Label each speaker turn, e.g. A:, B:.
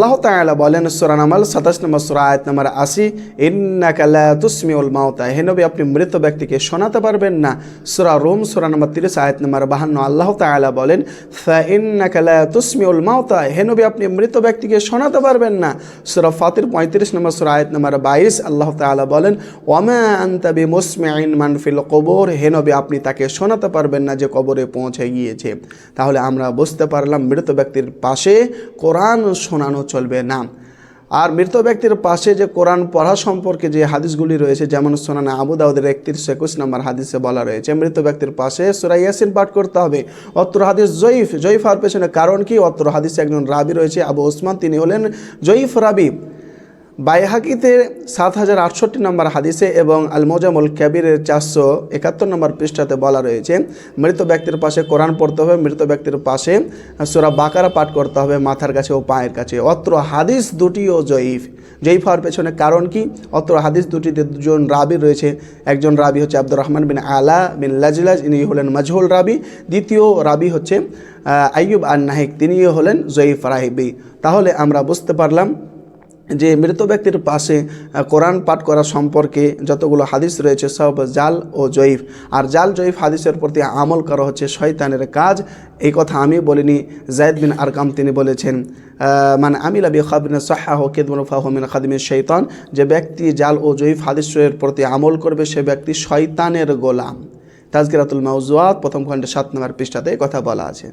A: আল্লাহ তাআলা বলেন সূরা নামল 27 নম্বর সূরা আয়াত নম্বর 80, ইন্নাকা লা তুসমিউল মাউতা, হে নবী আপনি মৃত ব্যক্তিকে শোনাতে পারবেন না। সূরা রুম সূরা নম্বর 30 আয়াত নম্বর 52 আল্লাহ তাআলা বলেন ফা ইন্নাকা লা তুসমিউল মাউতা, হে নবী আপনি মৃত ব্যক্তিকে শোনাতে পারবেন না। সূরা ফাতির 35 নম্বর সূরা আয়াত নম্বর 22 আল্লাহ তাআলা বলেন ওয়ামা আনতা বিমুসমিইন মান ফিল কুবুর, হে নবী আপনি তাকে শোনাতে পারবেন না যে কবরে পৌঁছে গিয়েছে। তাহলে আমরা বুঝতে পারলাম মৃত ব্যক্তির পাশে কোরআন শোনানো চলবে না। আর মৃত ব্যক্তির পাশে যে কোরআন পড়া সম্পর্কে যে হাদিসগুলি রয়েছে, যেমন সুনানে আবু দাউদের 31-21 নম্বর হাদিসে বলা রয়েছে মৃত ব্যক্তির পাশে সূরা ইয়াসিন পাঠ করতে হবে। অত্র হাদিস জয়ীফ হওয়ার পেছনে কারণ কি? অত্র হাদিসে একজন রাবি রয়েছে আবু ওসমান, তিনি হলেন জয়ীফ রাবি। বাইহাকিতে 7068 নম্বর হাদিসে এবং আল মুজামুল কাবীরের 471 নম্বর পৃষ্ঠাতে বলা রয়েছে মৃত ব্যক্তির পাশে কোরআন পড়তে হবে, মৃত ব্যক্তির পাশে সূরা বাকারা পাঠ করতে হবে মাথার কাছে ও পায়ের কাছে। অত্র হাদিস দুটিও জয়ীফ হওয়ার পেছনে কারণ কি? অত্র হাদিস দুটিতে দুজন রাবি রয়েছে। একজন রাবি হচ্ছে আব্দুর রহমান বিন আলা বিন লাজলাজ, ইনি হলেন মাজহুল রাবি। দ্বিতীয় রাবি হচ্ছে আইয়ুব আন-নাহিক, তিনিও হলেন জয়ীফ রাবি। তাহলে আমরা বুঝতে পারলাম যে মৃত ব্যক্তির পাশে কোরআন পাঠ করা সম্পর্কে যতগুলো হাদিস রয়েছে সব জাল ও জয়ীফ। আর জাল জয়ীফ হাদিসের প্রতি আমল করা হচ্ছে শয়তানের কাজ। এই কথা আমি বলিনি, যায়েদ বিন আরকাম তিনি বলেছেন মানে আমিলা বিখাবরিন সাহহাহু কিদমান ফাহু মিন খাদিমিশ শাইতান, যে ব্যক্তি জাল ও জয়ীফ হাদিসের প্রতি আমল করবে সে ব্যক্তি শয়তানের গোলাম। তাজকিরাতুল মাওজুআত প্রথম খণ্ডে 7 নম্বর পৃষ্ঠাতে কথা বলা আছে।